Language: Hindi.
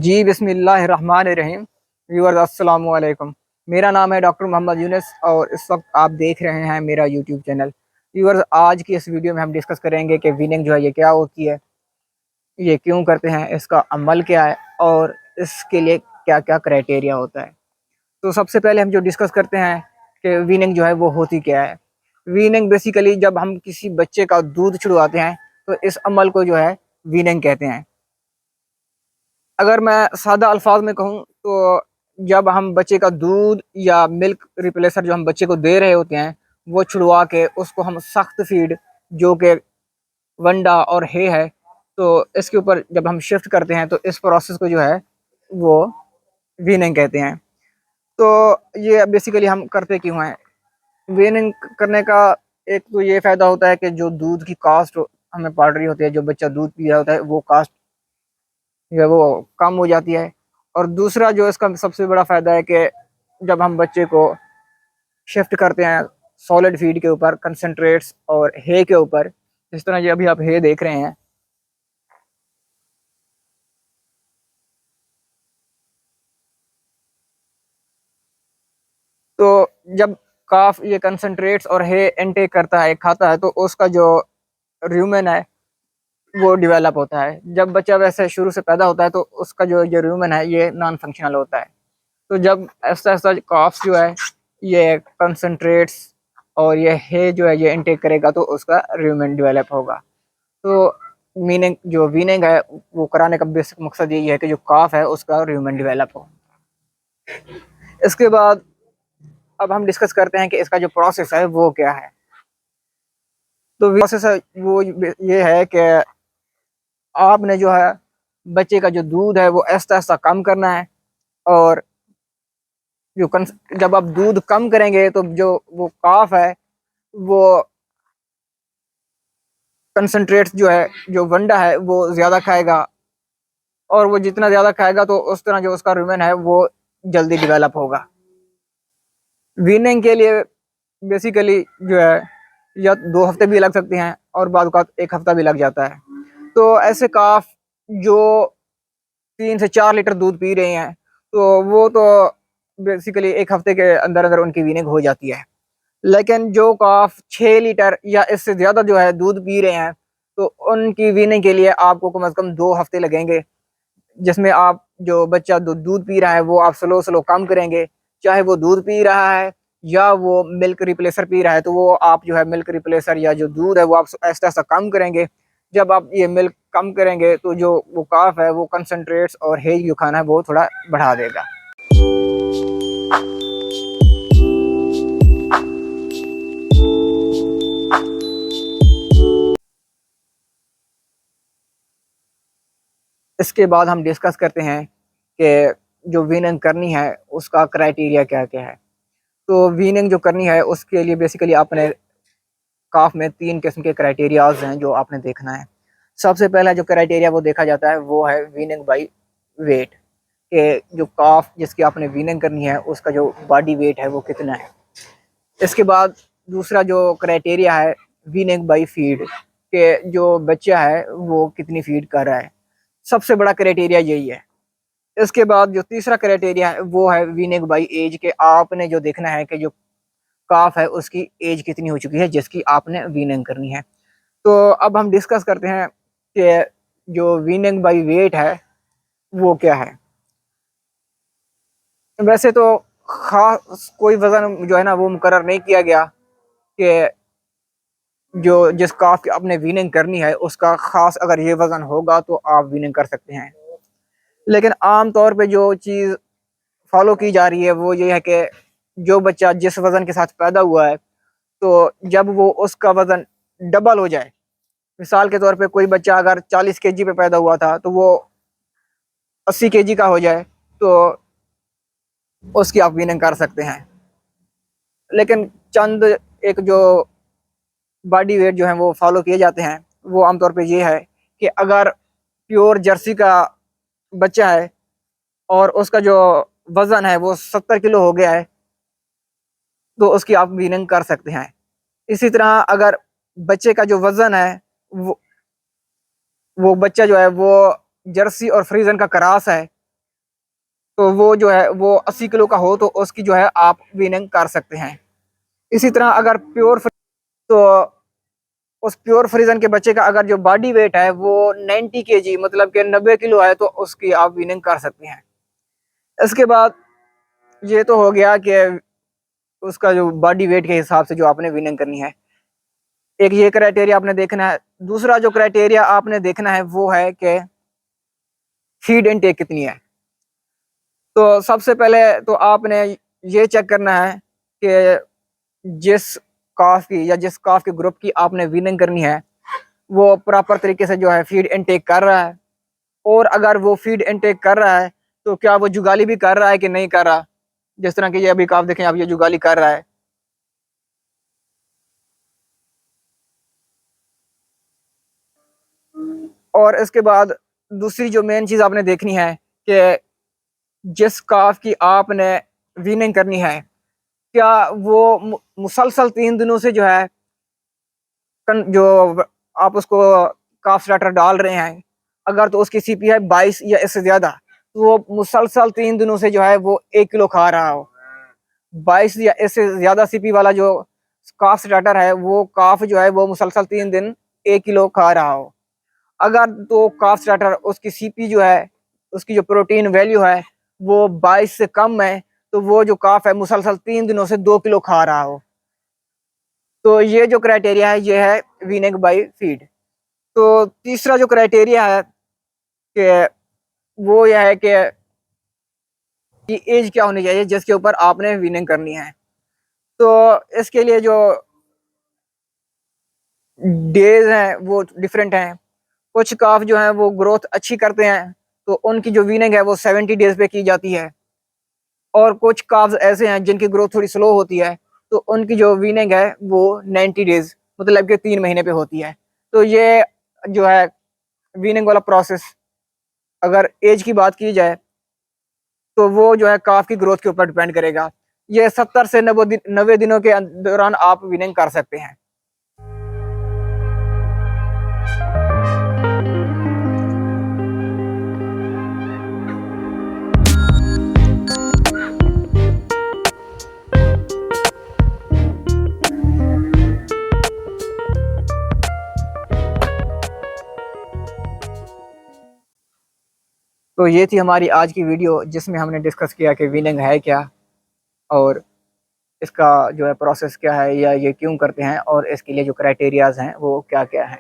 जी बिस्मिल्लाहिर्रहमानिर्रहीम। व्यूअर्स अस्सलाम वालेकुम। मेरा नाम है डॉक्टर मोहम्मद यूनुस और इस वक्त आप देख रहे हैं मेरा यूट्यूब चैनल। व्यूअर्स, आज की इस वीडियो में हम डिस्कस करेंगे कि वीनिंग जो है ये क्या होती है, ये क्यों करते हैं, इसका अमल क्या है और इसके लिए क्या क्या क्राइटेरिया होता है। तो सबसे पहले हम जो डिस्कस करते हैं कि वीनिंग जो है वो होती क्या है। वीनिंग बेसिकली जब हम किसी बच्चे का दूध छुड़वाते हैं तो इस अमल को जो है वीनिंग कहते हैं। अगर मैं सादा अल्फाज में कहूँ तो जब हम बच्चे का दूध या मिल्क रिप्लेसर जो हम बच्चे को दे रहे होते हैं वो छुड़वा के उसको हम सख्त फीड जो कि वंडा और हे है, तो इसके ऊपर जब हम शिफ्ट करते हैं तो इस प्रोसेस को जो है वो वीनिंग कहते हैं। तो ये बेसिकली हम करते क्यों हैं। वीनिंग करने का एक तो ये फ़ायदा होता है कि जो दूध की कास्ट हमें पड़ रही होती है, जो बच्चा दूध पी रहा होता है वो कास्ट जो है वो कम हो जाती है। और दूसरा जो इसका सबसे बड़ा फ़ायदा है कि जब हम बच्चे को शिफ्ट करते हैं सॉलिड फीड के ऊपर, कंसंट्रेट्स और हे के ऊपर, जिस तरह ये अभी आप हे देख रहे हैं, तो जब काफ ये कंसंट्रेट्स और हे इनटेक करता है, खाता है, तो उसका जो र्यूमेन है वो डेवलप होता है। जब बच्चा वैसे शुरू से पैदा होता है तो उसका जो र्यूमेन है ये नॉन फंक्शनल होता है। तो जब ऐसा ऐसा काफ्स जो है ये कंसंट्रेट्स और ये हे जो है ये इनटेक करेगा तो उसका र्यूमेन डेवलप होगा। तो मीनिंग जो वीनिंग है वो कराने का बेसिक मकसद यही है कि जो काफ है उसका र्यूमेन डेवलप हो। इसके बाद अब हम डिस्कस करते हैं कि इसका जो प्रोसेस है वो क्या है। तो प्रोसेस है वो ये है कि आपने जो है बच्चे का जो दूध है वो ऐसा ऐसा कम करना है। और जो जब आप दूध कम करेंगे तो जो वो काफ है वो कंसंट्रेट्स जो है, जो वंडा है वो ज़्यादा खाएगा। और वो जितना ज़्यादा खाएगा तो उस तरह जो उसका रुमेन है वो जल्दी डेवलप होगा। वीनिंग के लिए बेसिकली जो है या 2 हफ्ते भी लग सकते हैं और बाद का 1 हफ्ता भी लग जाता है। तो ऐसे काफ जो 3 से 4 लीटर दूध पी रहे हैं तो वो तो बेसिकली 1 हफ्ते के अंदर अंदर उनकी वीनिंग हो जाती है। लेकिन जो काफ 6 लीटर या इससे ज़्यादा जो है दूध पी रहे हैं तो उनकी वीनिंग के लिए आपको कम से कम 2 हफ्ते लगेंगे, जिसमें आप जो बच्चा दूध पी रहा है वो आप स्लो स्लो कम करेंगे। चाहे वो दूध पी रहा है या वो मिल्क रिप्लेसर पी रहा है तो वो आप जो है मिल्क रिप्लेसर या जो दूध है वो आप ऐसा ऐसा कम करेंगे। जब आप ये मिल्क कम करेंगे तो जो वो काफ है वो कंसंट्रेट्स और हेज जो खाना है वो थोड़ा बढ़ा देगा। इसके बाद हम डिस्कस करते हैं कि जो वीनिंग करनी है उसका क्राइटेरिया क्या क्या है। तो वीनिंग जो करनी है उसके लिए बेसिकली आपने काफ में 3 किस्म के क्राइटेरियाज हैं जो आपने देखना है। सबसे पहला जो क्राइटेरिया वो देखा जाता है वो है वीनिंग बाई वेट, कि जो काफ जिसकी आपने वीनिंग करनी है उसका जो बॉडी वेट है वो कितना है। इसके बाद दूसरा जो क्राइटेरिया है वीनिंग बाई फीड, के जो बच्चा है वो कितनी फीड कर रहा है। सबसे बड़ा क्राइटेरिया यही है। इसके बाद जो तीसरा क्राइटेरिया है वो है वीनिंग बाई एज, के आपने जो देखना है कि जो काफ है उसकी एज कितनी हो चुकी है जिसकी आपने वीनिंग करनी है। तो अब हम डिस्कस करते हैं कि जो वीनिंग बाई वेट है वो क्या है। वैसे तो खास कोई वजन जो है ना वो मुकर्रर नहीं किया गया कि जो जिस काफ की आपने वीनिंग करनी है उसका खास अगर ये वजन होगा तो आप वीनिंग कर सकते हैं। लेकिन आम तौर पे जो चीज़ फॉलो की जा रही है वो ये है कि जो बच्चा जिस वजन के साथ पैदा हुआ है तो जब वो उसका वजन डबल हो जाए, मिसाल के तौर पे कोई बच्चा अगर 40 kg पे पैदा हुआ था तो वो 80 kg का हो जाए तो उसकी आप वीनिंग कर सकते हैं। लेकिन चंद एक जो बॉडी वेट जो है वो फॉलो किए जाते हैं वो आमतौर पे ये है कि अगर प्योर जर्सी का बच्चा है और उसका जो वजन है वो 70 किलो हो गया है तो उसकी आप वीनिंग कर सकते हैं। इसी तरह अगर बच्चे का जो वजन है वो बच्चा जो है वो जर्सी और फ्रीजन का क्रॉस है तो वो जो है वो 80 किलो का हो तो उसकी जो है आप वीनिंग कर सकते हैं। इसी तरह अगर प्योर, तो उस प्योर फ्रीजन के बच्चे का अगर जो बॉडी वेट है वो 90 केजी मतलब कि 90 किलो है तो उसकी आप वीनिंग कर सकते हैं। इसके बाद ये तो हो गया कि उसका जो बॉडी वेट के हिसाब से जो आपने वीनिंग करनी है, एक ये क्राइटेरिया आपने देखना है। दूसरा जो क्राइटेरिया आपने देखना है वो है कि फीड इनटेक कितनी है। तो सबसे पहले तो आपने ये चेक करना है कि जिस काफ की या जिस काफ के ग्रुप की आपने वीनिंग करनी है वो प्रॉपर तरीके से जो है फीड इनटेक कर रहा है, और अगर वो फीड इनटेक कर रहा है तो क्या वो जुगाली भी कर रहा है कि नहीं कर रहा। जिस तरह की ये अभी काफ देखें, अब ये जुगाली कर रहा है। और इसके बाद दूसरी जो मेन चीज आपने देखनी है कि जिस काफ की आपने वीनिंग करनी है क्या वो मुसलसल 3 दिनों से जो है जो आप उसको काफ स्टार्टर डाल रहे हैं, अगर तो उसकी सीपी है 22 या इससे ज्यादा, तो वो मुसलसल 3 दिनों से जो है वो 1 किलो खा रहा हो। 22 या इससे ज्यादा सीपी वाला जो काफ स्टार्टर है वो काफ जो है वो मुसलसल 3 दिन 1 किलो खा रहा हो। अगर तो काफ स्टार्टर उसकी सीपी जो है, उसकी जो प्रोटीन वैल्यू है वो 22 से कम है, तो वो जो काफ है मुसलसल 3 दिनों से 2 किलो खा रहा हो। तो ये जो क्राइटेरिया है ये है वीनिंग बाई फीड। तो तीसरा जो क्राइटेरिया है कि वो यह है कि एज क्या होनी चाहिए जिसके ऊपर आपने वीनिंग करनी है। तो इसके लिए जो डेज हैं वो डिफरेंट हैं। कुछ काफ जो हैं वो ग्रोथ अच्छी करते हैं तो उनकी जो वीनिंग है वो 70 डेज पे की जाती है, और कुछ काफ्स ऐसे हैं जिनकी ग्रोथ थोड़ी स्लो होती है तो उनकी जो वीनिंग है वो 90 डेज मतलब कि 3 महीने पे होती है। तो ये जो है वीनिंग वाला प्रोसेस, अगर एज की बात की जाए तो वो जो है काफ की ग्रोथ के ऊपर डिपेंड करेगा। ये 70 से 90 दिनों के दौरान आप वीनिंग कर सकते हैं। तो ये थी हमारी आज की वीडियो जिसमें हमने डिस्कस किया कि वीनिंग है क्या, और इसका जो है प्रोसेस क्या है या ये क्यों करते हैं, और इसके लिए जो क्राइटेरियाज हैं वो क्या क्या हैं।